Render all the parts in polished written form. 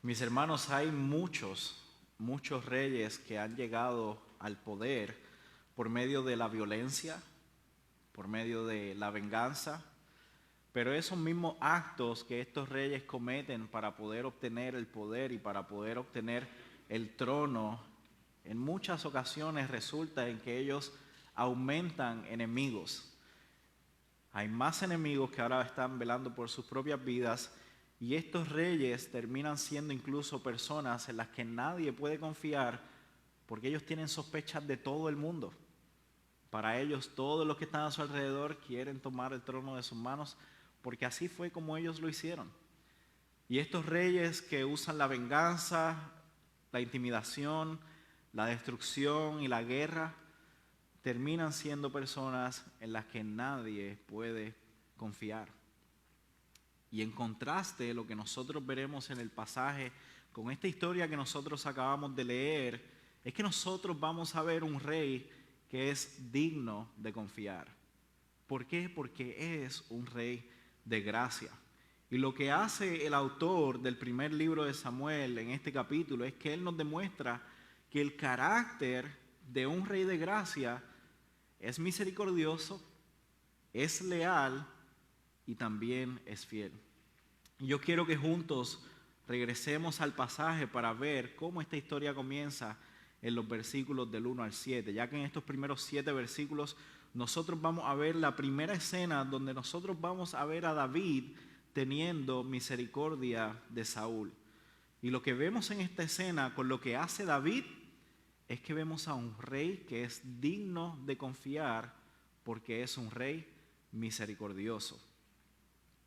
Mis hermanos, hay muchos reyes que han llegado al poder por medio de la violencia, por medio de la venganza, pero esos mismos actos que estos reyes cometen para poder obtener el poder y para poder obtener el trono, en muchas ocasiones resulta en que ellos aumentan enemigos. Hay más enemigos que ahora están velando por sus propias vidas y estos reyes terminan siendo incluso personas en las que nadie puede confiar porque ellos tienen sospechas de todo el mundo. Para ellos todos los que están a su alrededor quieren tomar el trono de sus manos porque así fue como ellos lo hicieron. Y estos reyes que usan la venganza, la intimidación, la destrucción y la guerra terminan siendo personas en las que nadie puede confiar. Y en contraste, lo que nosotros veremos en el pasaje con esta historia que nosotros acabamos de leer, es que nosotros vamos a ver un rey que es digno de confiar. ¿Por qué? Porque es un rey de gracia. Y lo que hace el autor del primer libro de Samuel en este capítulo es que él nos demuestra que el carácter de un rey de gracia es misericordioso, es leal y también es fiel. Yo quiero que juntos regresemos al pasaje para ver cómo esta historia comienza en los versículos del 1 al 7, ya que en estos primeros 7 versículos nosotros vamos a ver la primera escena donde nosotros vamos a ver a David teniendo misericordia de Saúl. Y lo que vemos en esta escena con lo que hace David es que vemos a un rey que es digno de confiar porque es un rey misericordioso.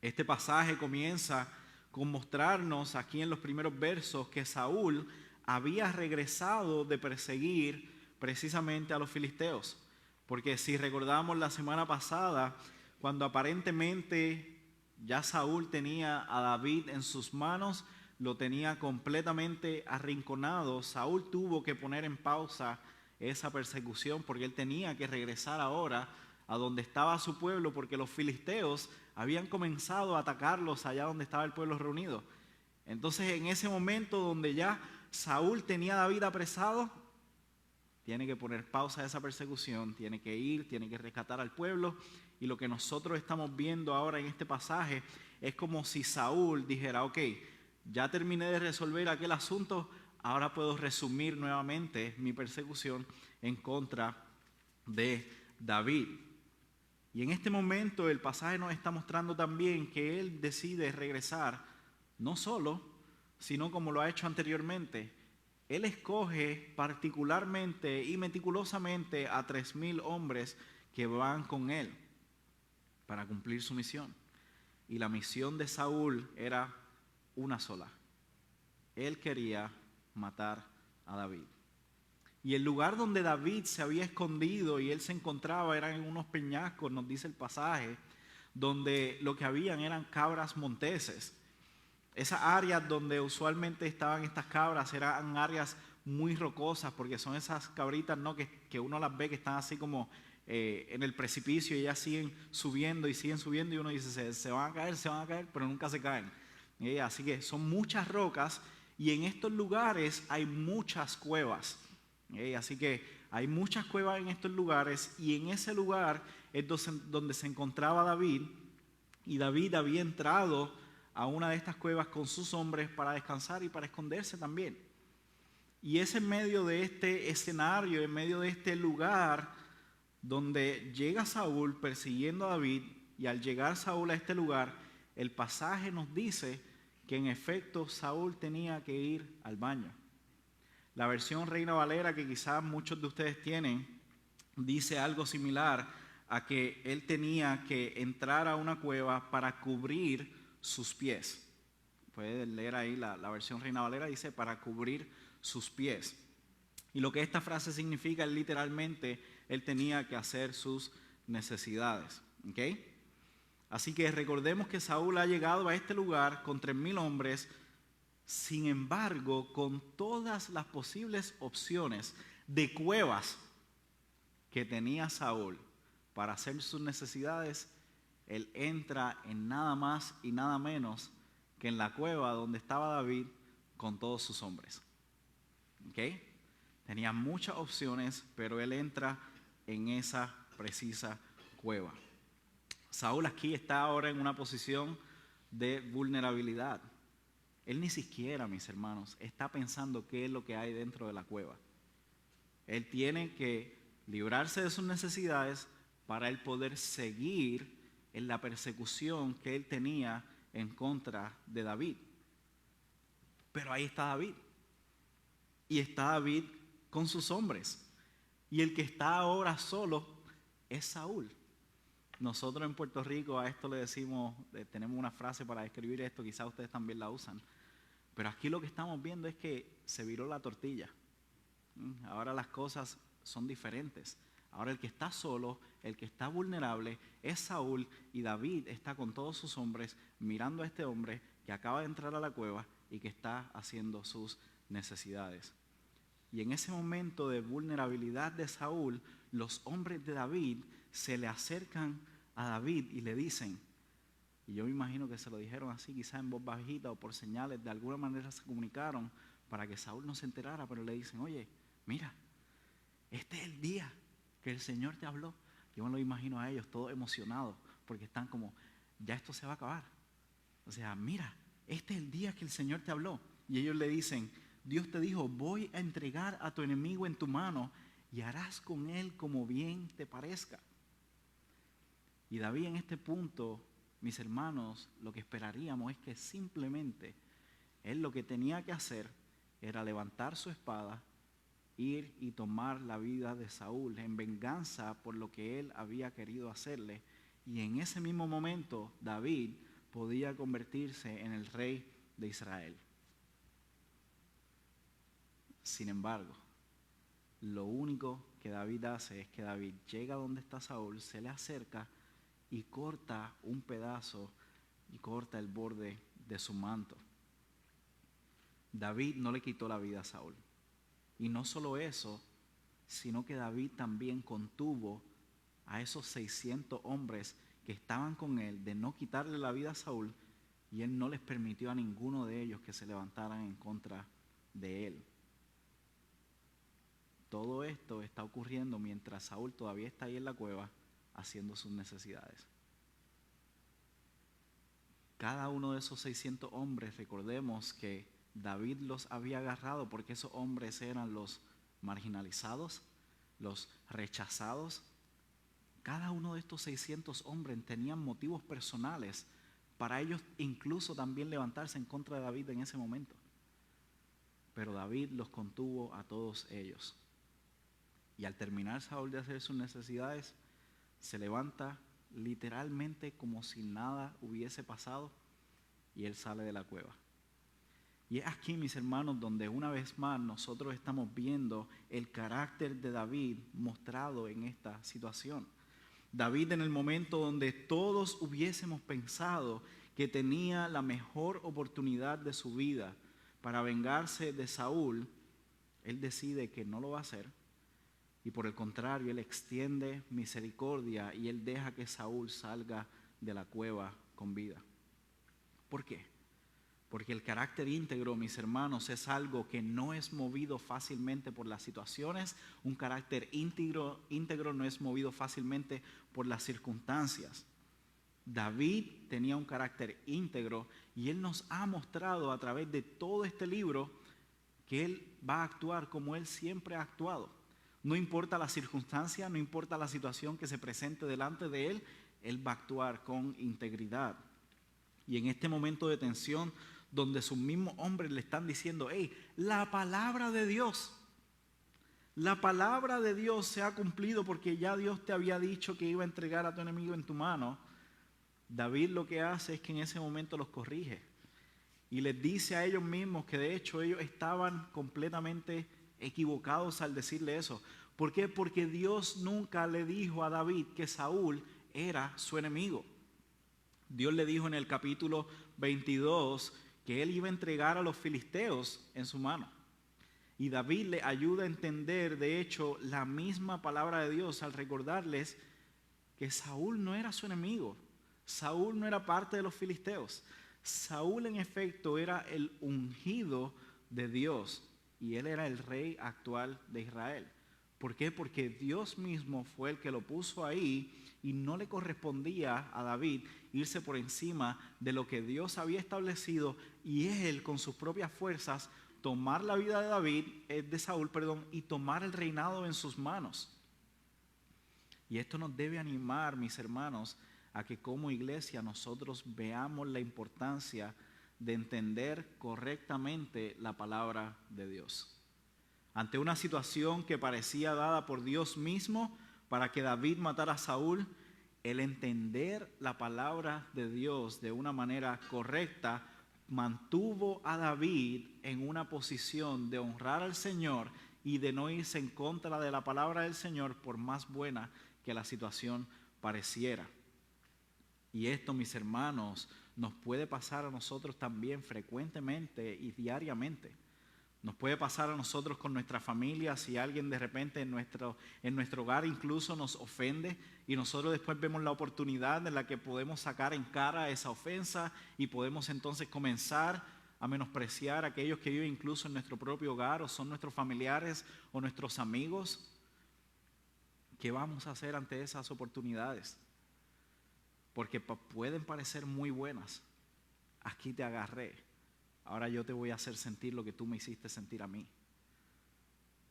Este pasaje comienza con mostrarnos aquí en los primeros versos que Saúl había regresado de perseguir precisamente a los filisteos. Porque si recordamos la semana pasada, cuando aparentemente ya Saúl tenía a David en sus manos, lo tenía completamente arrinconado, Saúl tuvo que poner en pausa esa persecución porque él tenía que regresar ahora a donde estaba su pueblo, porque los filisteos habían comenzado a atacarlos allá donde estaba el pueblo reunido. Entonces, en ese momento donde ya Saúl tenía a David apresado, tiene que poner pausa a esa persecución, tiene que ir, tiene que rescatar al pueblo. Y lo que nosotros estamos viendo ahora en este pasaje es como si Saúl dijera: ok, ya terminé de resolver aquel asunto, ahora puedo resumir nuevamente mi persecución en contra de David. Y en este momento el pasaje nos está mostrando también que él decide regresar, no solo, sino como lo ha hecho anteriormente. Él escoge particularmente y meticulosamente a 3,000 hombres que van con él para cumplir su misión. Y la misión de Saúl era una sola. Él quería matar a David. Y el lugar donde David se había escondido y él se encontraba eran en unos peñascos, nos dice el pasaje, donde lo que habían eran cabras monteses. Esas áreas donde usualmente estaban estas cabras eran áreas muy rocosas, porque son esas cabritas, ¿no?, que uno las ve que están así como en el precipicio y ellas siguen subiendo y uno dice, se van a caer, pero nunca se caen. Así que son muchas rocas y en estos lugares hay muchas cuevas. Así que hay muchas cuevas en estos lugares y en ese lugar es donde se encontraba David, y David había entrado a una de estas cuevas con sus hombres para descansar y para esconderse también. Y es en medio de este escenario, en medio de este lugar donde llega Saúl persiguiendo a David, y al llegar Saúl a este lugar, el pasaje nos dice que en efecto Saúl tenía que ir al baño. La versión Reina Valera, que quizás muchos de ustedes tienen, dice algo similar a que él tenía que entrar a una cueva para cubrir sus pies. Pueden leer ahí la versión Reina Valera, dice para cubrir sus pies. Y lo que esta frase significa es literalmente, él tenía que hacer sus necesidades. ¿Okay? Así que recordemos que Saúl ha llegado a este lugar con 3,000 hombres. Sin embargo, con todas las posibles opciones de cuevas que tenía Saúl para hacer sus necesidades, él entra en nada más y nada menos que en la cueva donde estaba David, con todos sus hombres. ¿Ok? Tenía muchas opciones, pero él entra en esa precisa cueva. Saúl aquí está ahora en una posición de vulnerabilidad. Él ni siquiera, mis hermanos, está pensando qué es lo que hay dentro de la cueva. Él tiene que librarse de sus necesidades para él poder seguir en la persecución que él tenía en contra de David. Pero ahí está David. Y está David con sus hombres. Y el que está ahora solo es Saúl. Nosotros en Puerto Rico a esto le decimos, tenemos una frase para describir esto, quizás ustedes también la usan. Pero aquí lo que estamos viendo es que se viró la tortilla. Ahora las cosas son diferentes. Ahora el que está solo, el que está vulnerable es Saúl, y David está con todos sus hombres mirando a este hombre que acaba de entrar a la cueva y que está haciendo sus necesidades. Y en ese momento de vulnerabilidad de Saúl, los hombres de David se le acercan a David y le dicen, y yo me imagino que se lo dijeron así, quizás en voz bajita o por señales, de alguna manera se comunicaron para que Saúl no se enterara, pero le dicen, oye, mira, este es el día que el Señor te habló. Yo me lo imagino a ellos todos emocionados, porque están como, ya esto se va a acabar. O sea, mira, este es el día que el Señor te habló. Y ellos le dicen, Dios te dijo, voy a entregar a tu enemigo en tu mano y harás con él como bien te parezca. Y David en este punto, mis hermanos, lo que esperaríamos es que simplemente él lo que tenía que hacer era levantar su espada, ir y tomar la vida de Saúl en venganza por lo que él había querido hacerle. Y en ese mismo momento David podía convertirse en el rey de Israel. Sin embargo, lo único que David hace es que David llega donde está Saúl, se le acerca y corta un pedazo y corta el borde de su manto. David no le quitó la vida a Saúl. Y no solo eso, sino que David también contuvo a esos 600 hombres que estaban con él de no quitarle la vida a Saúl, y él no les permitió a ninguno de ellos que se levantaran en contra de él. Todo esto está ocurriendo mientras Saúl todavía está ahí en la cueva haciendo sus necesidades. Cada uno de esos 600 hombres, recordemos que David los había agarrado porque esos hombres eran los marginalizados, los rechazados. Cada uno de estos 600 hombres tenían motivos personales para ellos incluso también levantarse en contra de David en ese momento. Pero David los contuvo a todos ellos. Y al terminar Saúl de hacer sus necesidades, se levanta literalmente como si nada hubiese pasado y él sale de la cueva. Y es aquí, mis hermanos, donde una vez más nosotros estamos viendo el carácter de David mostrado en esta situación. David, en el momento donde todos hubiésemos pensado que tenía la mejor oportunidad de su vida para vengarse de Saúl, él decide que no lo va a hacer. Y por el contrario, él extiende misericordia y él deja que Saúl salga de la cueva con vida. ¿Por qué? Porque el carácter íntegro, mis hermanos, es algo que no es movido fácilmente por las situaciones. Un carácter íntegro no es movido fácilmente por las circunstancias. David tenía un carácter íntegro y él nos ha mostrado a través de todo este libro que él va a actuar como él siempre ha actuado. No importa la circunstancia, no importa la situación que se presente delante de él, él va a actuar con integridad. Y en este momento de tensión, donde sus mismos hombres le están diciendo, hey, la palabra de Dios se ha cumplido porque ya Dios te había dicho que iba a entregar a tu enemigo en tu mano. David lo que hace es que en ese momento los corrige y les dice a ellos mismos que de hecho ellos estaban completamente equivocados al decirle eso. ¿Por qué? Porque Dios nunca le dijo a David que Saúl era su enemigo. Dios le dijo en el capítulo 22 que él iba a entregar a los filisteos en su mano. Y David le ayuda a entender, de hecho, la misma palabra de Dios al recordarles que Saúl no era su enemigo. Saúl no era parte de los filisteos. Saúl en efecto era el ungido de Dios y él era el rey actual de Israel. ¿Por qué? Porque Dios mismo fue el que lo puso ahí y no le correspondía a David irse por encima de lo que Dios había establecido y él con sus propias fuerzas tomar la vida de de Saúl, y tomar el reinado en sus manos. Y esto nos debe animar, mis hermanos, a que como iglesia nosotros veamos la importancia de entender correctamente la palabra de Dios. Ante una situación que parecía dada por Dios mismo para que David matara a Saúl, el entender la palabra de Dios de una manera correcta mantuvo a David en una posición de honrar al Señor y de no irse en contra de la palabra del Señor por más buena que la situación pareciera. Y esto, mis hermanos, nos puede pasar a nosotros también frecuentemente y diariamente. Nos puede pasar a nosotros con nuestra familia si alguien de repente en nuestro hogar incluso nos ofende y nosotros después vemos la oportunidad en la que podemos sacar en cara esa ofensa y podemos entonces comenzar a menospreciar a aquellos que viven incluso en nuestro propio hogar o son nuestros familiares o nuestros amigos. ¿Qué vamos a hacer ante esas oportunidades? Porque pueden parecer muy buenas. Aquí te agarré. Ahora yo te voy a hacer sentir lo que tú me hiciste sentir a mí.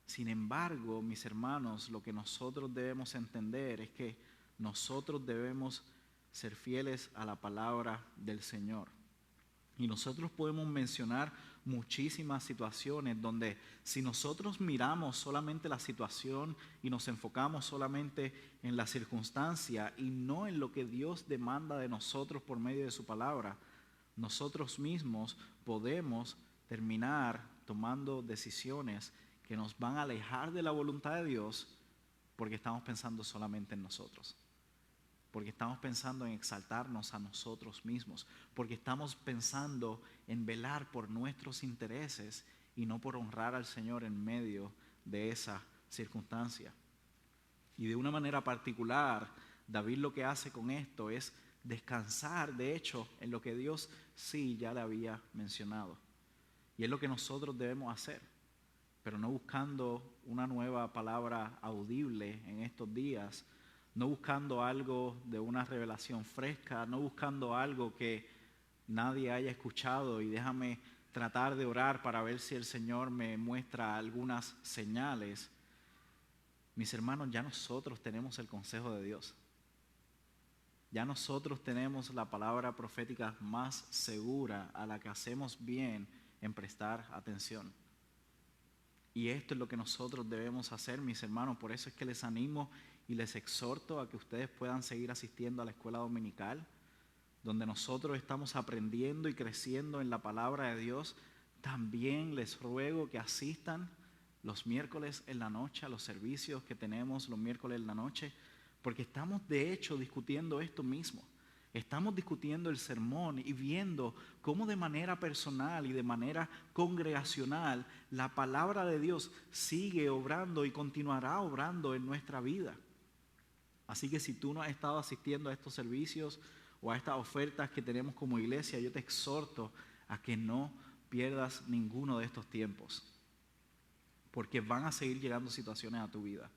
Sin embargo, mis hermanos, lo que nosotros debemos entender es que nosotros debemos ser fieles a la palabra del Señor. Y nosotros podemos mencionar muchísimas situaciones donde si nosotros miramos solamente la situación y nos enfocamos solamente en la circunstancia y no en lo que Dios demanda de nosotros por medio de su palabra, nosotros mismos podemos terminar tomando decisiones que nos van a alejar de la voluntad de Dios porque estamos pensando solamente en nosotros. Porque estamos pensando en exaltarnos a nosotros mismos, porque estamos pensando en velar por nuestros intereses y no por honrar al Señor en medio de esa circunstancia. Y de una manera particular, David lo que hace con esto es descansar, de hecho, en lo que Dios sí ya le había mencionado. Y es lo que nosotros debemos hacer, pero no buscando una nueva palabra audible en estos días, no buscando algo de una revelación fresca, no buscando algo que nadie haya escuchado y déjame tratar de orar para ver si el Señor me muestra algunas señales. Mis hermanos, ya nosotros tenemos el consejo de Dios. Ya nosotros tenemos la palabra profética más segura a la que hacemos bien en prestar atención. Y esto es lo que nosotros debemos hacer, mis hermanos. Por eso es que les animo y les exhorto a que ustedes puedan seguir asistiendo a la escuela dominical, donde nosotros estamos aprendiendo y creciendo en la palabra de Dios. También les ruego que asistan los miércoles en la noche a los servicios que tenemos los miércoles en la noche, porque estamos de hecho discutiendo esto mismo. Estamos discutiendo el sermón y viendo cómo de manera personal y de manera congregacional la palabra de Dios sigue obrando y continuará obrando en nuestra vida. Así que si tú no has estado asistiendo a estos servicios o a estas ofertas que tenemos como iglesia, yo te exhorto a que no pierdas ninguno de estos tiempos, porque van a seguir llegando situaciones a tu vida,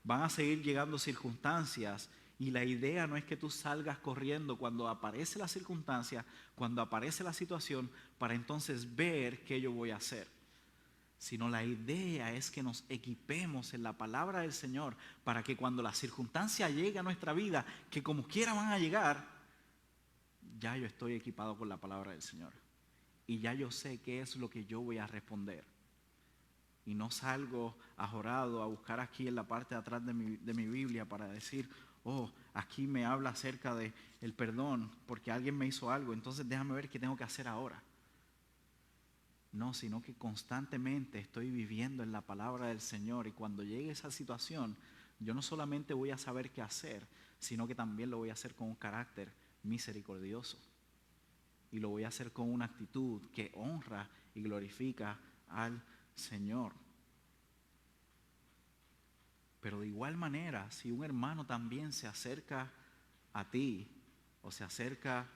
van a seguir llegando circunstancias. Y la idea no es que tú salgas corriendo cuando aparece la circunstancia, cuando aparece la situación, para entonces ver qué yo voy a hacer. Sino la idea es que nos equipemos en la palabra del Señor para que cuando la circunstancia llegue a nuestra vida, que como quiera van a llegar, ya yo estoy equipado con la palabra del Señor. Y ya yo sé qué es lo que yo voy a responder. Y no salgo ajorado a buscar aquí en la parte de atrás de mi Biblia para decir, oh, aquí me habla acerca de el perdón porque alguien me hizo algo, entonces déjame ver qué tengo que hacer ahora. No, sino que constantemente estoy viviendo en la palabra del Señor y cuando llegue esa situación, yo no solamente voy a saber qué hacer, sino que también lo voy a hacer con un carácter misericordioso. Y lo voy a hacer con una actitud que honra y glorifica al Señor. Pero de igual manera, si un hermano también se acerca a ti o se acerca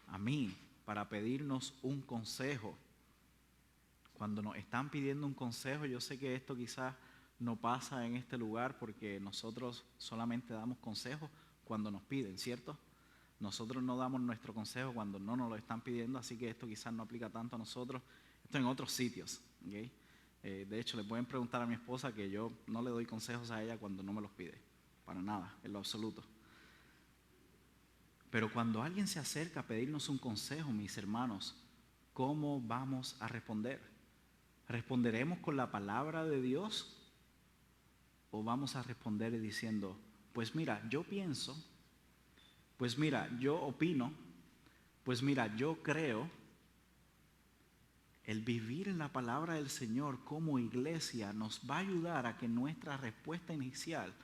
a mí para pedirnos un consejo. Cuando nos están pidiendo un consejo, yo sé que esto quizás no pasa en este lugar porque nosotros solamente damos consejos cuando nos piden, ¿cierto? Nosotros no damos nuestro consejo cuando no nos lo están pidiendo, así que esto quizás no aplica tanto a nosotros. Esto en otros sitios, ¿okay? De hecho, le pueden preguntar a mi esposa que yo no le doy consejos a ella cuando no me los pide, para nada, en lo absoluto. Pero cuando alguien se acerca a pedirnos un consejo, mis hermanos, ¿cómo vamos a responder? ¿Responderemos con la palabra de Dios? ¿O vamos a responder diciendo, pues mira, yo pienso, pues mira, yo opino, pues mira, yo creo? El vivir en la palabra del Señor como iglesia nos va a ayudar a que nuestra respuesta inicial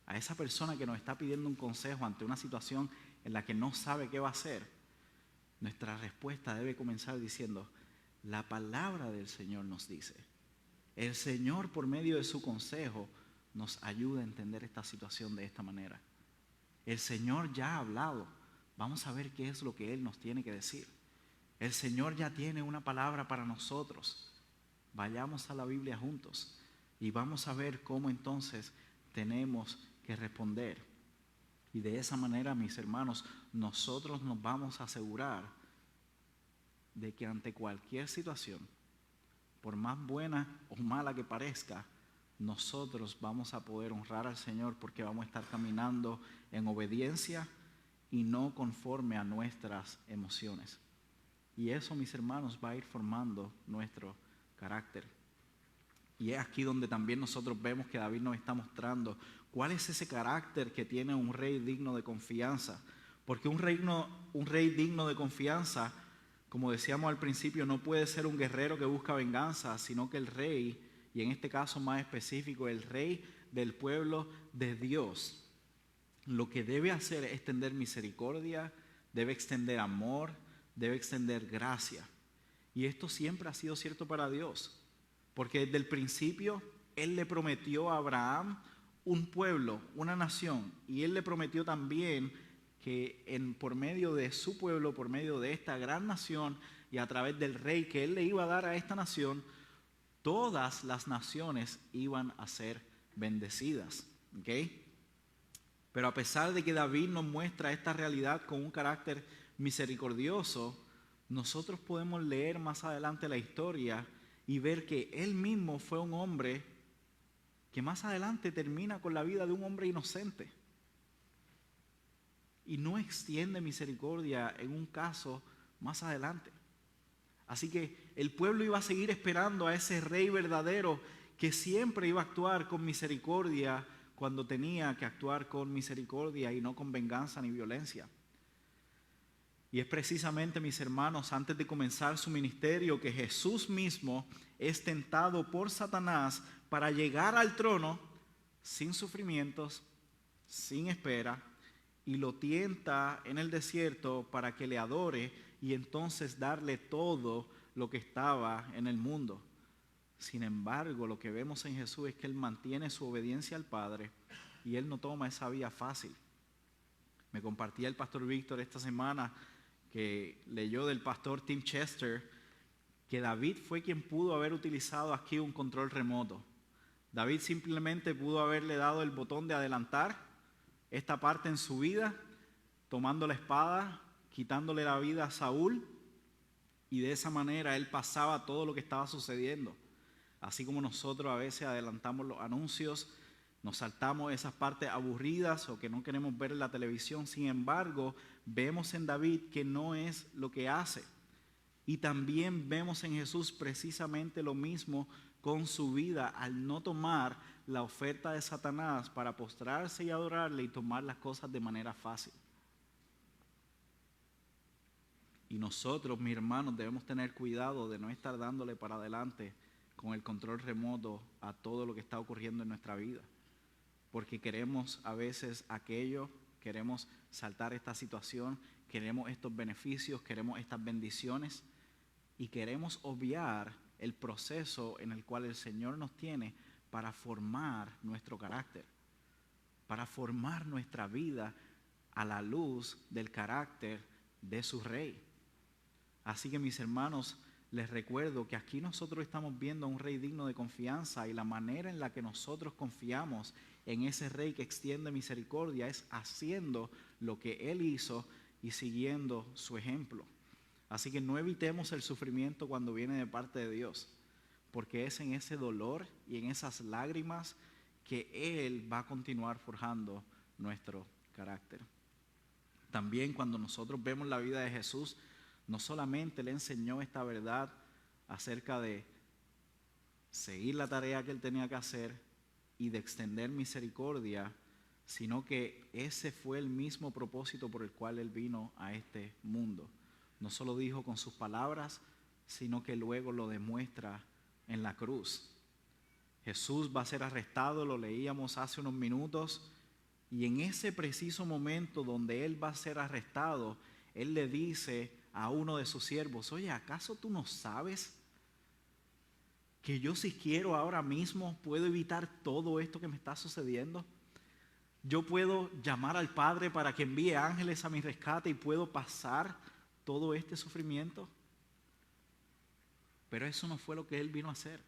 a esa persona que nos está pidiendo un consejo ante una situación en la que no sabe qué va a hacer, nuestra respuesta debe comenzar diciendo, la palabra del Señor nos dice. El Señor, por medio de su consejo, nos ayuda a entender esta situación de esta manera. El Señor ya ha hablado. Vamos a ver qué es lo que Él nos tiene que decir. El Señor ya tiene una palabra para nosotros. Vayamos a la Biblia juntos y vamos a ver cómo entonces tenemos que responder. Y de esa manera, mis hermanos, nosotros nos vamos a asegurar de que ante cualquier situación, por más buena o mala que parezca, nosotros vamos a poder honrar al Señor porque vamos a estar caminando en obediencia y no conforme a nuestras emociones. Y eso, mis hermanos, va a ir formando nuestro carácter. Y es aquí donde también nosotros vemos que David nos está mostrando cuál es ese carácter que tiene un rey digno de confianza. Porque un rey digno de confianza, como decíamos al principio, no puede ser un guerrero que busca venganza, sino que el rey, y en este caso más específico, el rey del pueblo de Dios, lo que debe hacer es extender misericordia, debe extender amor, debe extender gracia. Y esto siempre ha sido cierto para Dios, porque desde el principio Él le prometió a Abraham un pueblo, una nación, y Él le prometió también que por medio de su pueblo, por medio de esta gran nación y a través del rey que Él le iba a dar a esta nación, todas las naciones iban a ser bendecidas. ¿Okay? Pero a pesar de que David nos muestra esta realidad con un carácter misericordioso, nosotros podemos leer más adelante la historia y ver que él mismo fue un hombre que más adelante termina con la vida de un hombre inocente. Y no extiende misericordia en un caso más adelante. Así que el pueblo iba a seguir esperando a ese rey verdadero que siempre iba a actuar con misericordia cuando tenía que actuar con misericordia y no con venganza ni violencia. Y es precisamente, mis hermanos, antes de comenzar su ministerio, que Jesús mismo es tentado por Satanás para llegar al trono sin sufrimientos, sin espera, y lo tienta en el desierto para que le adore y entonces darle todo lo que estaba en el mundo. Sin embargo, lo que vemos en Jesús es que Él mantiene su obediencia al Padre y Él no toma esa vía fácil. Me compartía el pastor Víctor esta semana que leyó del pastor Tim Chester que David fue quien pudo haber utilizado aquí un control remoto. David simplemente pudo haberle dado el botón de adelantar esta parte en su vida, tomando la espada, quitándole la vida a Saúl, y de esa manera él pasaba todo lo que estaba sucediendo. Así como nosotros a veces adelantamos los anuncios, nos saltamos esas partes aburridas o que no queremos ver en la televisión. Sin embargo, vemos en David que no es lo que hace. Y también vemos en Jesús precisamente lo mismo con su vida al no tomar la oferta de Satanás para postrarse y adorarle y tomar las cosas de manera fácil. Y nosotros, mis hermanos, debemos tener cuidado de no estar dándole para adelante con el control remoto a todo lo que está ocurriendo en nuestra vida. Porque queremos a veces aquello, queremos saltar esta situación, queremos estos beneficios, queremos estas bendiciones y queremos obviar el proceso en el cual el Señor nos tiene para formar nuestro carácter, para formar nuestra vida a la luz del carácter de su Rey. Así que mis hermanos, les recuerdo que aquí nosotros estamos viendo a un rey digno de confianza, y la manera en la que nosotros confiamos en ese rey que extiende misericordia es haciendo lo que él hizo y siguiendo su ejemplo. Así que no evitemos el sufrimiento cuando viene de parte de Dios, porque es en ese dolor y en esas lágrimas que Él va a continuar forjando nuestro carácter. También cuando nosotros vemos la vida de Jesús, no solamente le enseñó esta verdad acerca de seguir la tarea que Él tenía que hacer y de extender misericordia, sino que ese fue el mismo propósito por el cual Él vino a este mundo. No solo dijo con sus palabras, sino que luego lo demuestra en la cruz. Jesús va a ser arrestado, lo leíamos hace unos minutos, y en ese preciso momento donde Él va a ser arrestado, Él le dice a uno de sus siervos: oye, ¿acaso tú no sabes que yo, si quiero ahora mismo, puedo evitar todo esto que me está sucediendo? Yo puedo llamar al Padre para que envíe ángeles a mi rescate y puedo pasar todo este sufrimiento. Pero eso no fue lo que Él vino a hacer.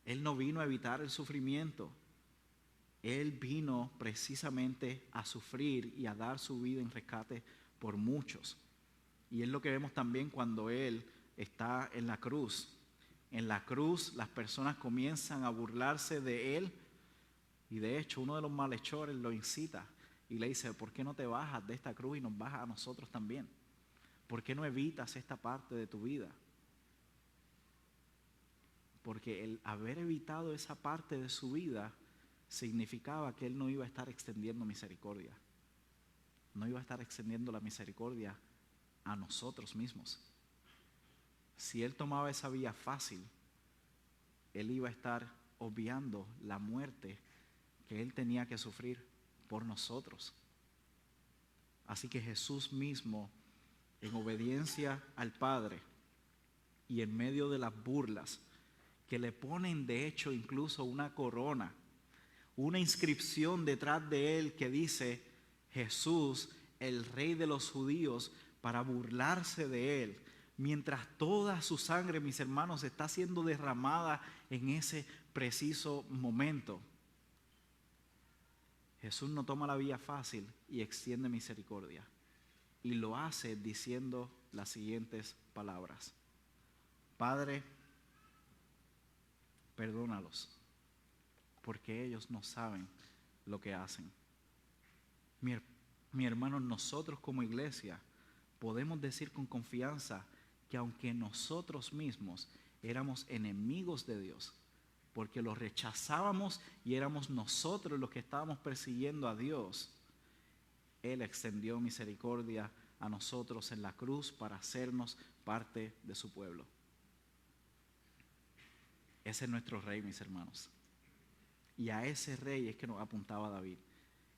Él no vino a evitar el sufrimiento. Él vino precisamente a sufrir y a dar su vida en rescate por muchos. Y es lo que vemos también cuando Él está en la cruz. En la cruz las personas comienzan a burlarse de Él, y de hecho uno de los malhechores lo incita y le dice: ¿por qué no te bajas de esta cruz y nos bajas a nosotros también? ¿Por qué no evitas esta parte de tu vida? Porque el haber evitado esa parte de su vida significaba que Él no iba a estar extendiendo misericordia. No iba a estar extendiendo la misericordia a nosotros mismos. Si Él tomaba esa vía fácil, Él iba a estar obviando la muerte que Él tenía que sufrir por nosotros. Así que Jesús mismo, en obediencia al Padre y en medio de las burlas, que le ponen de hecho incluso una corona, una inscripción detrás de Él que dice: Jesús, el Rey de los judíos, para burlarse de Él, mientras toda su sangre, mis hermanos, está siendo derramada en ese preciso momento. Jesús no toma la vía fácil y extiende misericordia, y lo hace diciendo las siguientes palabras: Padre, perdónalos, porque ellos no saben lo que hacen. Mi hermano, nosotros como iglesia podemos decir con confianza que aunque nosotros mismos éramos enemigos de Dios, porque lo rechazábamos y éramos nosotros los que estábamos persiguiendo a Dios, Él extendió misericordia a nosotros en la cruz para hacernos parte de su pueblo. Ese es nuestro rey, mis hermanos. Y a ese rey es que nos apuntaba David.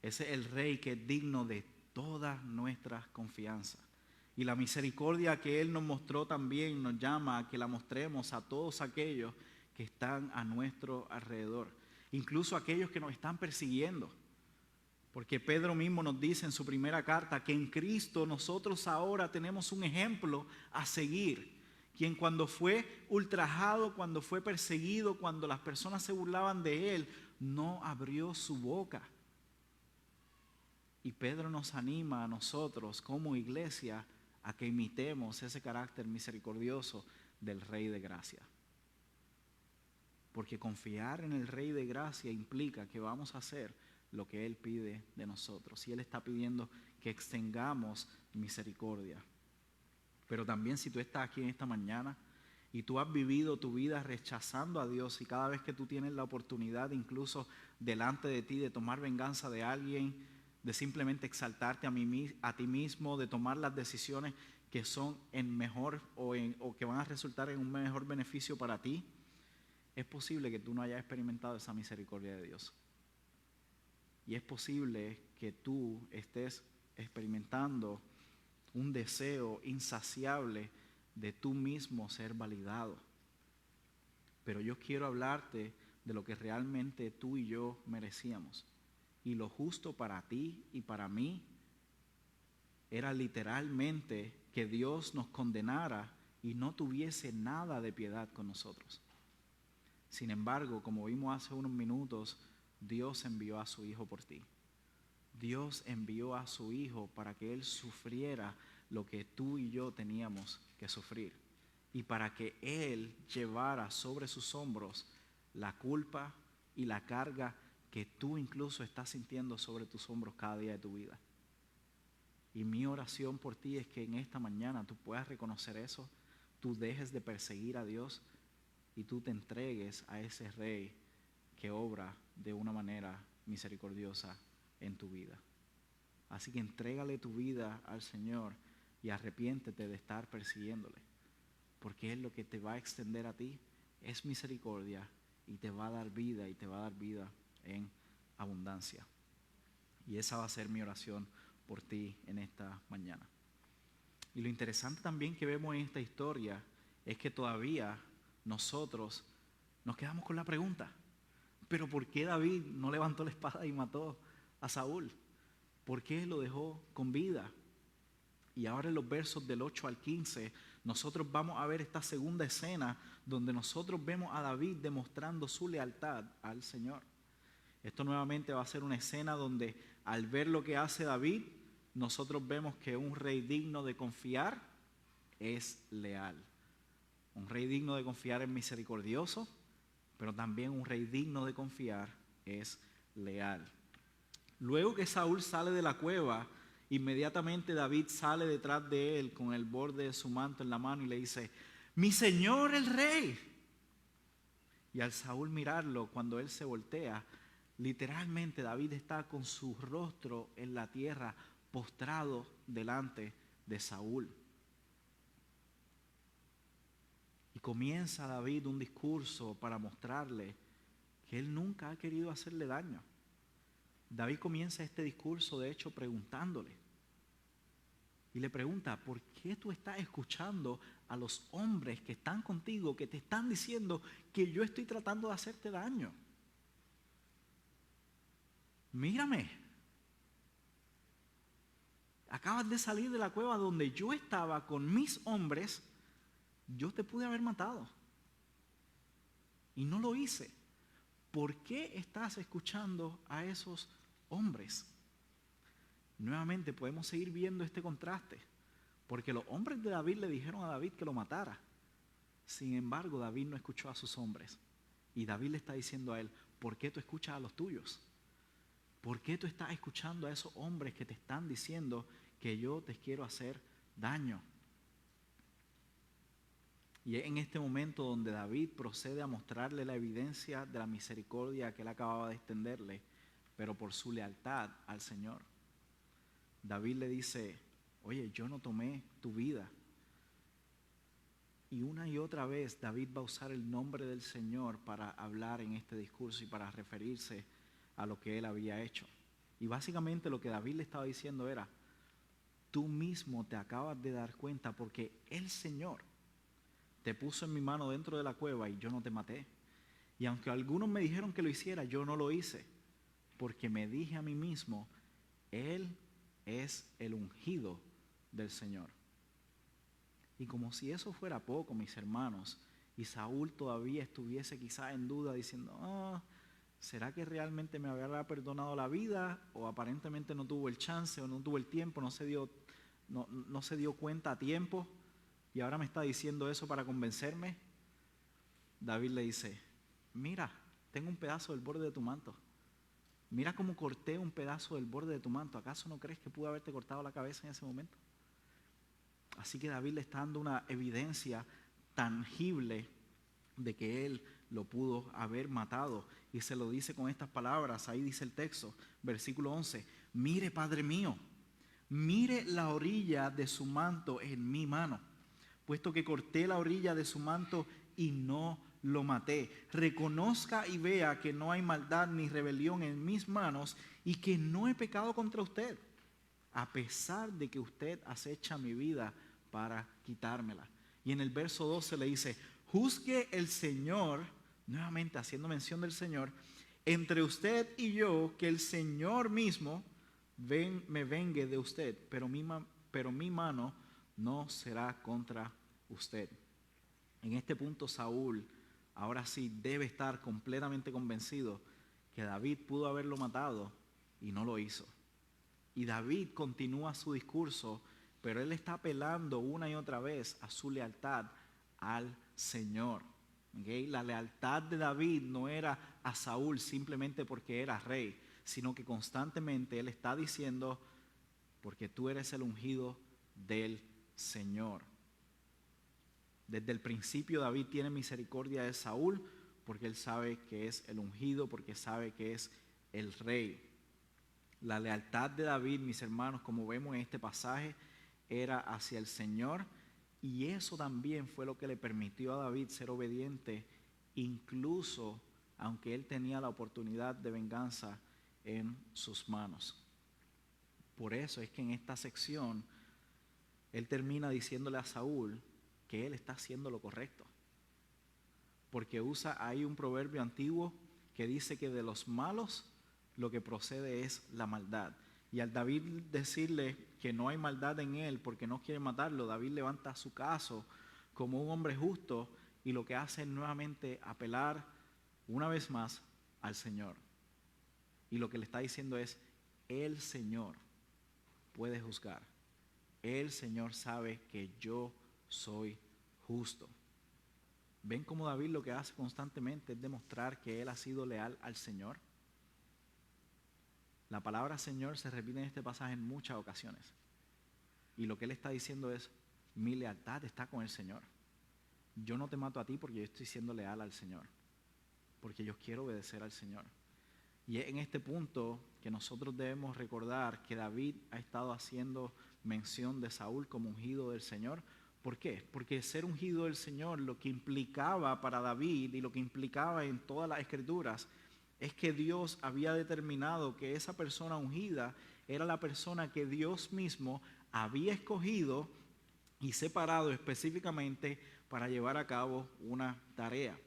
Ese es el rey que es digno de toda nuestra confianza. Y la misericordia que Él nos mostró también nos llama a que la mostremos a todos aquellos que están a nuestro alrededor, incluso aquellos que nos están persiguiendo. Porque Pedro mismo nos dice en su primera carta que en Cristo nosotros ahora tenemos un ejemplo a seguir. Quien cuando fue ultrajado, cuando fue perseguido, cuando las personas se burlaban de Él, no abrió su boca. Y Pedro nos anima a nosotros como iglesia a que imitemos ese carácter misericordioso del Rey de Gracia. Porque confiar en el Rey de Gracia implica que vamos a hacer lo que Él pide de nosotros. Y Él está pidiendo que extendamos misericordia. Pero también, si tú estás aquí en esta mañana y tú has vivido tu vida rechazando a Dios, y cada vez que tú tienes la oportunidad, incluso delante de ti, de tomar venganza de alguien, de simplemente exaltarte a ti mismo, de tomar las decisiones que son en mejor o que van a resultar en un mejor beneficio para ti, es posible que tú no hayas experimentado esa misericordia de Dios. Y es posible que tú estés experimentando un deseo insaciable de tú mismo ser validado. Pero yo quiero hablarte de lo que realmente tú y yo merecíamos. Y lo justo para ti y para mí era literalmente que Dios nos condenara y no tuviese nada de piedad con nosotros. Sin embargo, como vimos hace unos minutos, Dios envió a su Hijo por ti. Dios envió a su Hijo para que Él sufriera lo que tú y yo teníamos que sufrir. Y para que Él llevara sobre sus hombros la culpa y la carga que tú incluso estás sintiendo sobre tus hombros cada día de tu vida. Y mi oración por ti es que en esta mañana tú puedas reconocer eso, tú dejes de perseguir a Dios y tú te entregues a ese Rey que obra de una manera misericordiosa en tu vida. Así que entrégale tu vida al Señor y arrepiéntete de estar persiguiéndole, porque Él lo que te va a extender a ti es misericordia y te va a dar vida, y te va a dar vida en abundancia. Y esa va a ser mi oración por ti en esta mañana. Y lo interesante también que vemos en esta historia es que todavía nosotros nos quedamos con la pregunta: ¿pero por qué David no levantó la espada y mató a Saúl? ¿Por qué lo dejó con vida? Y ahora en los versos del 8 al 15, nosotros vamos a ver esta segunda escena donde nosotros vemos a David demostrando su lealtad al Señor. Esto nuevamente va a ser una escena donde al ver lo que hace David, nosotros vemos que un rey digno de confiar es leal. Un rey digno de confiar es misericordioso, pero también un rey digno de confiar es leal. Luego que Saúl sale de la cueva, inmediatamente David sale detrás de él con el borde de su manto en la mano y le dice: ¡Mi señor el rey! Y al Saúl mirarlo, cuando él se voltea, literalmente David está con su rostro en la tierra, postrado delante de Saúl. Y comienza David un discurso para mostrarle que él nunca ha querido hacerle daño. David comienza este discurso, de hecho, preguntándole. Y le pregunta: ¿por qué tú estás escuchando a los hombres que están contigo, que te están diciendo que yo estoy tratando de hacerte daño? Mírame. Acabas de salir de la cueva donde yo estaba con mis hombres. Yo te pude haber matado y no lo hice. ¿Por qué estás escuchando a esos hombres? Nuevamente podemos seguir viendo este contraste, porque los hombres de David le dijeron a David que lo matara. Sin embargo, David no escuchó a sus hombres, y David le está diciendo a él: ¿por qué tú escuchas a los tuyos? ¿Por qué tú estás escuchando a esos hombres que te están diciendo que yo te quiero hacer daño? Y es en este momento donde David procede a mostrarle la evidencia de la misericordia que él acababa de extenderle, pero por su lealtad al Señor. David le dice: oye, yo no tomé tu vida. Y una y otra vez David va a usar el nombre del Señor para hablar en este discurso y para referirse a lo que él había hecho. Y básicamente lo que David le estaba diciendo era: tú mismo te acabas de dar cuenta, porque el Señor te puso en mi mano dentro de la cueva y yo no te maté. Y aunque algunos me dijeron que lo hiciera, yo no lo hice, porque me dije a mí mismo: Él es el ungido del Señor. Y como si eso fuera poco, mis hermanos, y Saúl todavía estuviese quizás en duda diciendo: ¿será que realmente me habrá perdonado la vida? O aparentemente no tuvo el chance, o no tuvo el tiempo, no se dio cuenta a tiempo, y ahora me está diciendo eso para convencerme. David le dice: mira, tengo un pedazo del borde de tu manto. Mira cómo corté un pedazo del borde de tu manto. ¿Acaso no crees que pude haberte cortado la cabeza en ese momento? Así que David le está dando una evidencia tangible de que él lo pudo haber matado. Y se lo dice con estas palabras. Ahí dice el texto, versículo 11: mire, Padre mío, mire la orilla de su manto en mi mano, puesto que corté la orilla de su manto y no lo maté. Reconozca y vea que no hay maldad ni rebelión en mis manos, y que no he pecado contra usted, a pesar de que usted acecha mi vida para quitármela. Y en el verso 12 le dice: juzgue el Señor, nuevamente haciendo mención del Señor, entre usted y yo, que el Señor mismo me vengue de usted, pero mi mano no será contra usted. En este punto Saúl ahora sí debe estar completamente convencido que David pudo haberlo matado y no lo hizo. Y David continúa su discurso, pero él está apelando una y otra vez a su lealtad al Señor. ¿Okay? La lealtad de David no era a Saúl simplemente porque era rey, sino que constantemente él está diciendo, porque tú eres el ungido del Señor. Desde el principio David tiene misericordia de Saúl porque él sabe que es el ungido, porque sabe que es el rey. La lealtad de David, mis hermanos, como vemos en este pasaje, era hacia el Señor, y eso también fue lo que le permitió a David ser obediente, incluso aunque él tenía la oportunidad de venganza en sus manos. Por eso es que en esta sección él termina diciéndole a Saúl que él está haciendo lo correcto, porque usa ahí un proverbio antiguo que dice que de los malos lo que procede es la maldad. Y al David decirle que no hay maldad en él porque no quiere matarlo, David levanta su caso como un hombre justo y lo que hace es nuevamente apelar una vez más al Señor. Y lo que le está diciendo es, el Señor puede juzgar. El Señor sabe que yo soy justo. ¿Ven cómo David lo que hace constantemente es demostrar que él ha sido leal al Señor? La palabra Señor se repite en este pasaje en muchas ocasiones. Y lo que él está diciendo es, mi lealtad está con el Señor. Yo no te mato a ti porque yo estoy siendo leal al Señor. Porque yo quiero obedecer al Señor. Y es en este punto que nosotros debemos recordar que David ha estado haciendo mención de Saúl como ungido del Señor. ¿Por qué? Porque ser ungido del Señor lo que implicaba para David y lo que implicaba en todas las escrituras es que Dios había determinado que esa persona ungida era la persona que Dios mismo había escogido y separado específicamente para llevar a cabo una tarea.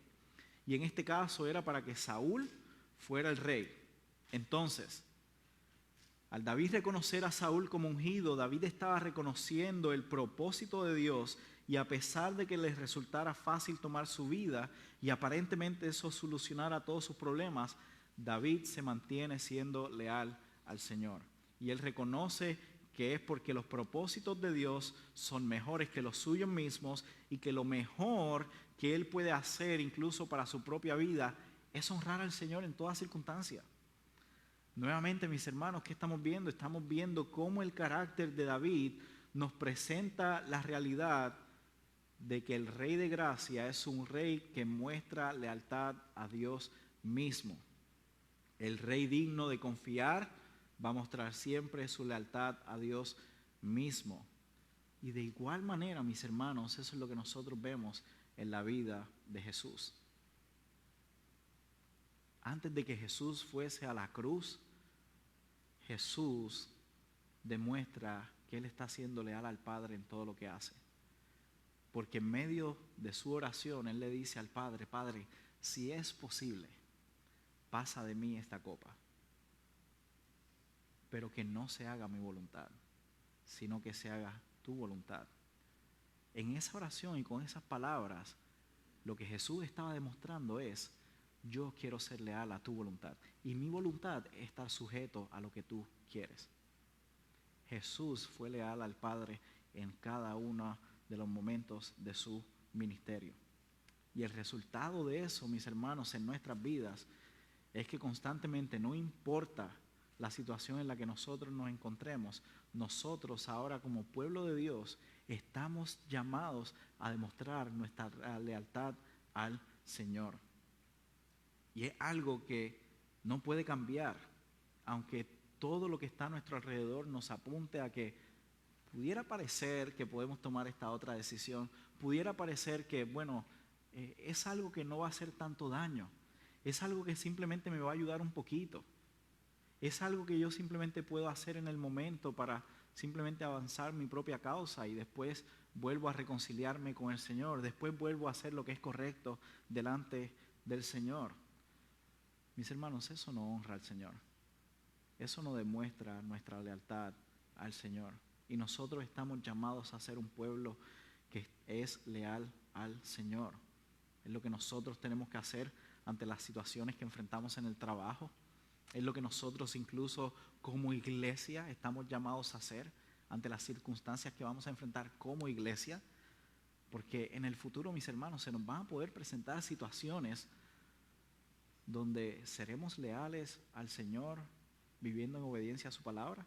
Y en este caso era para que Saúl fuera el rey. Entonces, al David reconocer a Saúl como ungido, David estaba reconociendo el propósito de Dios, y a pesar de que les resultara fácil tomar su vida y aparentemente eso solucionara todos sus problemas, David se mantiene siendo leal al Señor. Y él reconoce que es porque los propósitos de Dios son mejores que los suyos mismos y que lo mejor que él puede hacer incluso para su propia vida es honrar al Señor en toda circunstancia. Nuevamente, mis hermanos, ¿qué estamos viendo? Estamos viendo cómo el carácter de David nos presenta la realidad de que el Rey de Gracia es un rey que muestra lealtad a Dios mismo. El rey digno de confiar va a mostrar siempre su lealtad a Dios mismo. Y de igual manera, mis hermanos, eso es lo que nosotros vemos en la vida de Jesús. Antes de que Jesús fuese a la cruz, Jesús demuestra que Él está siendo leal al Padre en todo lo que hace. Porque en medio de su oración, Él le dice al Padre, Padre, si es posible, pasa de mí esta copa, pero que no se haga mi voluntad, sino que se haga tu voluntad. En esa oración y con esas palabras, lo que Jesús estaba demostrando es, yo quiero ser leal a tu voluntad, y mi voluntad es estar sujeto a lo que tú quieres. Jesús fue leal al Padre en cada uno de los momentos de su ministerio. Y el resultado de eso, mis hermanos, en nuestras vidas, es que constantemente, no importa la situación en la que nosotros nos encontremos, nosotros ahora como pueblo de Dios estamos llamados a demostrar nuestra lealtad al Señor. Y es algo que no puede cambiar, aunque todo lo que está a nuestro alrededor nos apunte a que pudiera parecer que podemos tomar esta otra decisión, pudiera parecer que, bueno, es algo que no va a hacer tanto daño, es algo que simplemente me va a ayudar un poquito, es algo que yo simplemente puedo hacer en el momento para simplemente avanzar mi propia causa y después vuelvo a reconciliarme con el Señor, después vuelvo a hacer lo que es correcto delante del Señor. Mis hermanos, eso no honra al Señor. Eso no demuestra nuestra lealtad al Señor. Y nosotros estamos llamados a ser un pueblo que es leal al Señor. Es lo que nosotros tenemos que hacer ante las situaciones que enfrentamos en el trabajo. Es lo que nosotros incluso como iglesia estamos llamados a hacer ante las circunstancias que vamos a enfrentar como iglesia. Porque en el futuro, mis hermanos, se nos van a poder presentar situaciones donde seremos leales al Señor viviendo en obediencia a su palabra,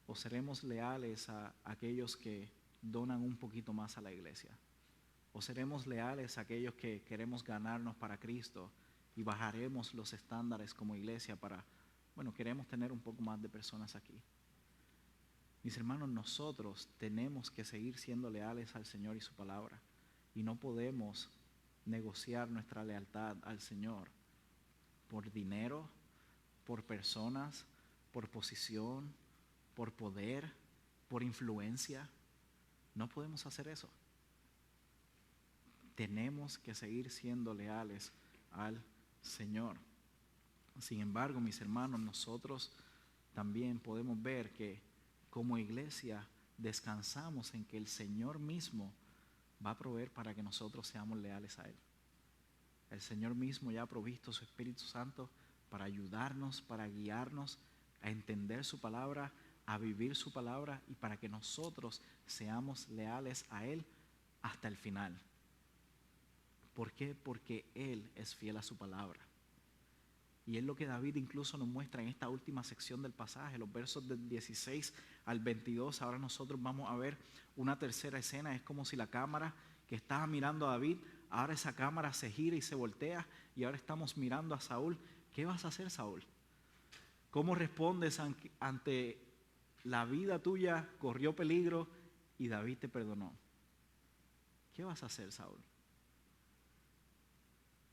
o seremos leales a aquellos que donan un poquito más a la iglesia, o seremos leales a aquellos que queremos ganarnos para Cristo y bajaremos los estándares como iglesia para, queremos tener un poco más de personas aquí. Mis hermanos, nosotros tenemos que seguir siendo leales al Señor y su palabra, y no podemos negociar nuestra lealtad al Señor por dinero, por personas, por posición, por poder, por influencia. No podemos hacer eso. Tenemos que seguir siendo leales al Señor. Sin embargo, mis hermanos, nosotros también podemos ver que como iglesia descansamos en que el Señor mismo va a proveer para que nosotros seamos leales a Él. El Señor mismo ya ha provisto su Espíritu Santo para ayudarnos, para guiarnos a entender su palabra, a vivir su palabra y para que nosotros seamos leales a Él hasta el final. ¿Por qué? Porque Él es fiel a su palabra. Y es lo que David incluso nos muestra en esta última sección del pasaje, los versos del 16 al 22. Ahora nosotros vamos a ver una tercera escena. Es como si la cámara que estaba mirando a David, ahora esa cámara se gira y se voltea y ahora estamos mirando a Saúl. ¿Qué vas a hacer, Saúl? ¿Cómo respondes ante la vida tuya corrió peligro y David te perdonó? ¿Qué vas a hacer, Saúl?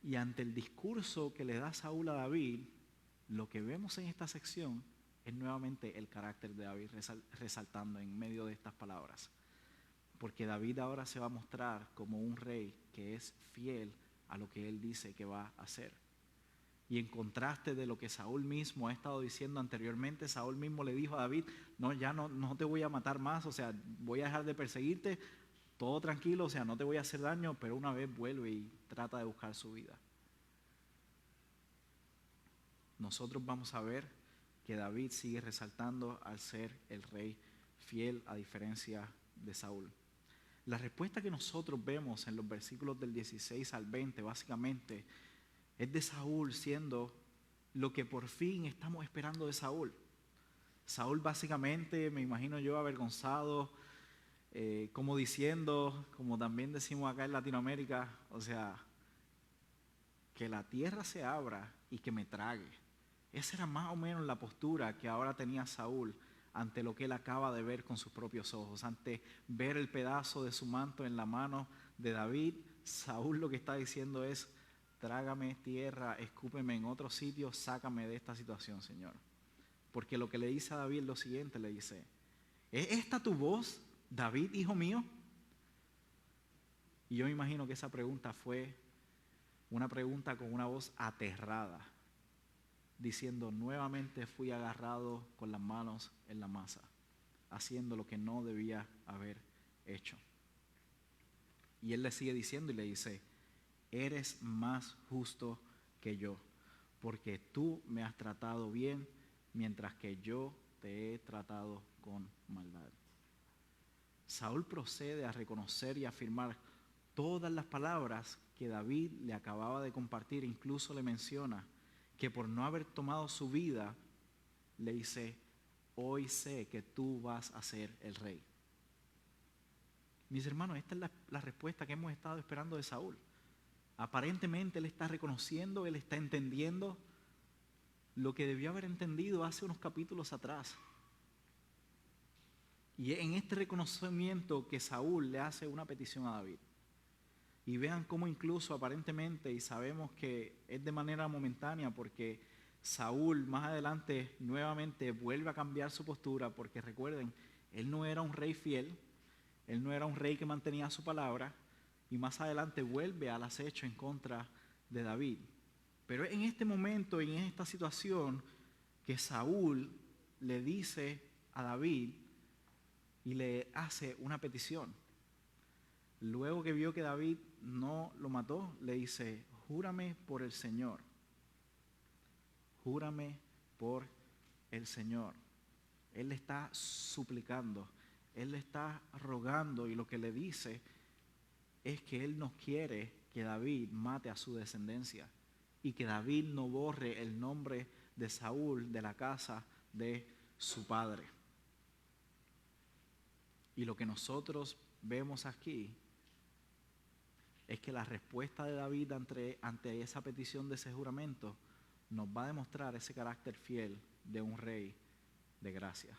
Y ante el discurso que le da Saúl a David, lo que vemos en esta sección es nuevamente el carácter de David resaltando en medio de estas palabras. Porque David ahora se va a mostrar como un rey que es fiel a lo que él dice que va a hacer. Y en contraste de lo que Saúl mismo ha estado diciendo anteriormente, Saúl mismo le dijo a David, no te voy a matar más, o sea, voy a dejar de perseguirte, todo tranquilo, o sea, no te voy a hacer daño, pero una vez vuelve y trata de buscar su vida. Nosotros vamos a ver que David sigue resaltando al ser el rey fiel a diferencia de Saúl. La respuesta que nosotros vemos en los versículos del 16 al 20 básicamente es de Saúl siendo lo que por fin estamos esperando de Saúl. Saúl básicamente, me imagino yo, avergonzado, como diciendo, como también decimos acá en Latinoamérica, o sea, que la tierra se abra y que me trague. Esa era más o menos la postura que ahora tenía Saúl ante lo que él acaba de ver con sus propios ojos. Ante ver el pedazo de su manto en la mano de David, Saúl lo que está diciendo es, trágame tierra, escúpeme en otro sitio, sácame de esta situación, Señor. Porque lo que le dice a David es lo siguiente, le dice, ¿es esta tu voz, David, hijo mío? Y yo me imagino que esa pregunta fue una pregunta con una voz aterrada, diciendo, nuevamente fui agarrado con las manos en la masa, haciendo lo que no debía haber hecho. Y él le sigue diciendo y le dice, eres más justo que yo, porque tú me has tratado bien, mientras que yo te he tratado con maldad. Saúl procede a reconocer y afirmar todas las palabras que David le acababa de compartir. Incluso le menciona que por no haber tomado su vida, le dice, hoy sé que tú vas a ser el rey. Mis hermanos, esta es la respuesta que hemos estado esperando de Saúl. Aparentemente él está reconociendo, él está entendiendo lo que debió haber entendido hace unos capítulos atrás. Y en este reconocimiento que Saúl le hace una petición a David. Y vean cómo incluso aparentemente, y sabemos que es de manera momentánea porque Saúl más adelante nuevamente vuelve a cambiar su postura, porque recuerden, él no era un rey fiel, él no era un rey que mantenía su palabra, y más adelante vuelve al acecho en contra de David. Pero en este momento, en esta situación, que Saúl le dice a David y le hace una petición. Luego que vio que David no lo mató, le dice, júrame por el Señor. Júrame por el Señor. Él le está suplicando, él le está rogando, y lo que le dice es que él no quiere que David mate a su descendencia y que David no borre el nombre de Saúl de la casa de su padre. Y lo que nosotros vemos aquí es que la respuesta de David ante esa petición de ese juramento nos va a demostrar ese carácter fiel de un rey de gracia.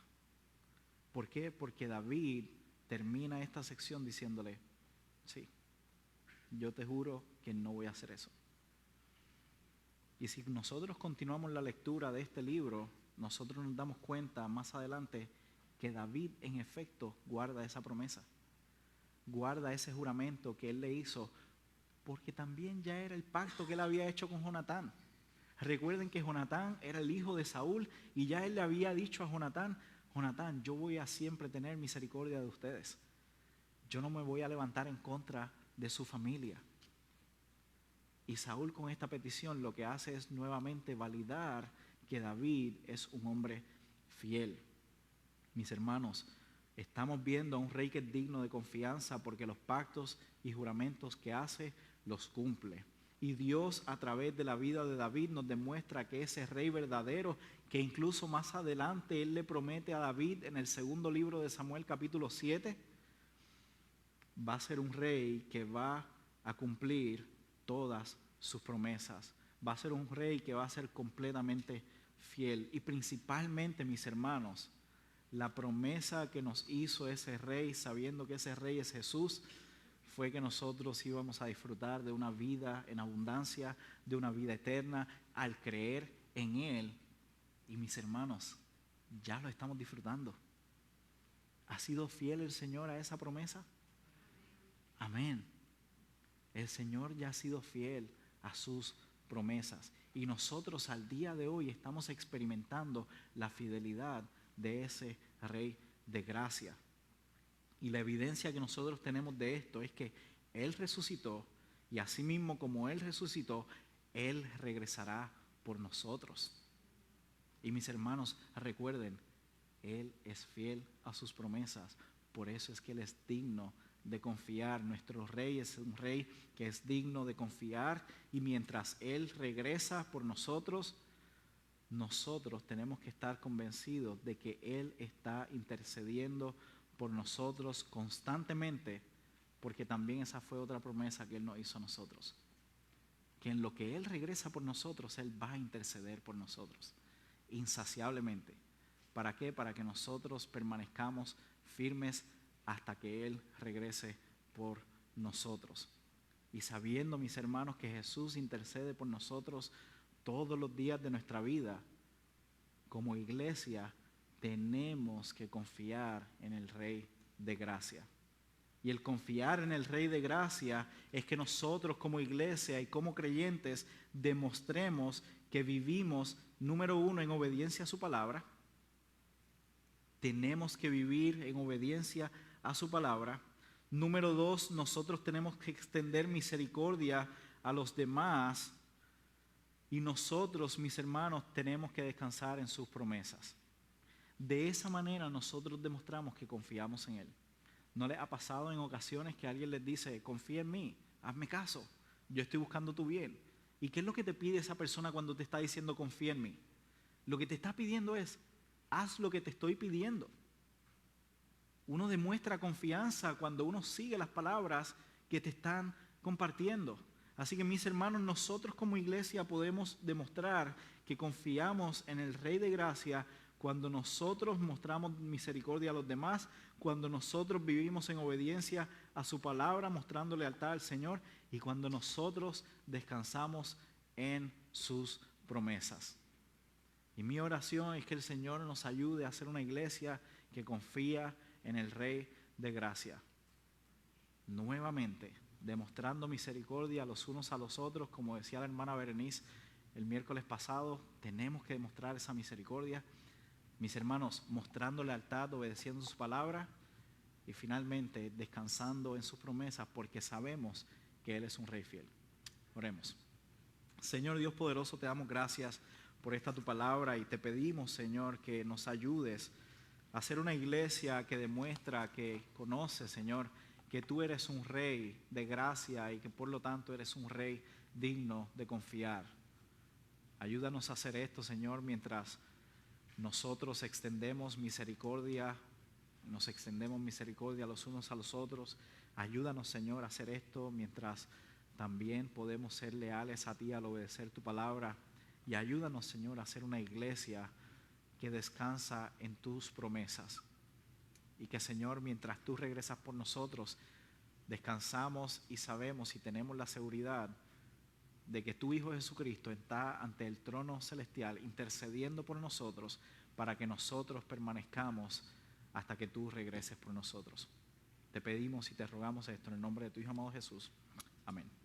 ¿Por qué? Porque David termina esta sección diciéndole, sí, yo te juro que no voy a hacer eso. Y si nosotros continuamos la lectura de este libro, nosotros nos damos cuenta más adelante que David en efecto guarda esa promesa, guarda ese juramento que él le hizo, porque también ya era el pacto que él había hecho con Jonatán. Recuerden que Jonatán era el hijo de Saúl y ya él le había dicho a Jonatán, Jonatán, yo voy a siempre tener misericordia de ustedes. Yo no me voy a levantar en contra de su familia. Y Saúl con esta petición lo que hace es nuevamente validar que David es un hombre fiel. Mis hermanos, estamos viendo a un rey que es digno de confianza porque los pactos y juramentos que hace los cumple. Y Dios a través de la vida de David nos demuestra que ese rey verdadero, que incluso más adelante él le promete a David en el segundo libro de Samuel capítulo 7, va a ser un rey que va a cumplir todas sus promesas. Va a ser un rey que va a ser completamente fiel. Y principalmente, mis hermanos, la promesa que nos hizo ese rey, sabiendo que ese rey es Jesús, fue que nosotros íbamos a disfrutar de una vida en abundancia, de una vida eterna, al creer en Él. Y mis hermanos, ya lo estamos disfrutando. ¿Ha sido fiel el Señor a esa promesa? Amén. El Señor ya ha sido fiel a sus promesas. Y nosotros al día de hoy estamos experimentando la fidelidad de ese Rey de gracia. Y la evidencia que nosotros tenemos de esto es que Él resucitó, y asimismo como Él resucitó, Él regresará por nosotros. Y mis hermanos, recuerden, Él es fiel a sus promesas. Por eso es que Él es digno de confiar. Nuestro Rey es un Rey que es digno de confiar, y mientras Él regresa por nosotros, nosotros tenemos que estar convencidos de que Él está intercediendo por nosotros constantemente, porque también esa fue otra promesa que Él nos hizo a nosotros, que en lo que Él regresa por nosotros, Él va a interceder por nosotros insaciablemente. ¿Para qué? Para que nosotros permanezcamos firmes hasta que Él regrese por nosotros. Y sabiendo, mis hermanos, que Jesús intercede por nosotros todos los días de nuestra vida, como iglesia tenemos que confiar en el Rey de gracia. Y el confiar en el Rey de gracia es que nosotros como iglesia y como creyentes demostremos que vivimos, número uno, en obediencia a su palabra. Tenemos que vivir en obediencia a su palabra. Número dos, nosotros tenemos que extender misericordia a los demás. Y nosotros, mis hermanos, tenemos que descansar en sus promesas. De esa manera nosotros demostramos que confiamos en Él. ¿No les ha pasado en ocasiones que alguien les dice, confía en mí, hazme caso, yo estoy buscando tu bien? ¿Y qué es lo que te pide esa persona cuando te está diciendo confía en mí? Lo que te está pidiendo es, haz lo que te estoy pidiendo. Uno demuestra confianza cuando uno sigue las palabras que te están compartiendo. Así que, mis hermanos, nosotros como iglesia podemos demostrar que confiamos en el Rey de gracia cuando nosotros mostramos misericordia a los demás, cuando nosotros vivimos en obediencia a su palabra, mostrando lealtad al Señor, y cuando nosotros descansamos en sus promesas. Y mi oración es que el Señor nos ayude a ser una iglesia que confía en el Rey de gracia. Nuevamente, demostrando misericordia los unos a los otros, como decía la hermana Berenice el miércoles pasado, tenemos que demostrar esa misericordia. Mis hermanos, mostrando lealtad, obedeciendo su palabra, y finalmente descansando en sus promesas porque sabemos que Él es un Rey fiel. Oremos. Señor Dios poderoso, te damos gracias por esta tu palabra y te pedimos, Señor, que nos ayudes a ser una iglesia que demuestra, que conoce, Señor, que tú eres un Rey de gracia y que por lo tanto eres un Rey digno de confiar. Ayúdanos a hacer esto, Señor, mientras nosotros extendemos misericordia los unos a los otros. Ayúdanos, Señor, a hacer esto mientras también podemos ser leales a ti al obedecer tu palabra. Y ayúdanos, Señor, a ser una iglesia que descansa en tus promesas. Y que, Señor, mientras tú regresas por nosotros, descansamos y sabemos y tenemos la seguridad de que tu Hijo Jesucristo está ante el trono celestial intercediendo por nosotros para que nosotros permanezcamos hasta que tú regreses por nosotros. Te pedimos y te rogamos esto en el nombre de tu Hijo amado Jesús. Amén.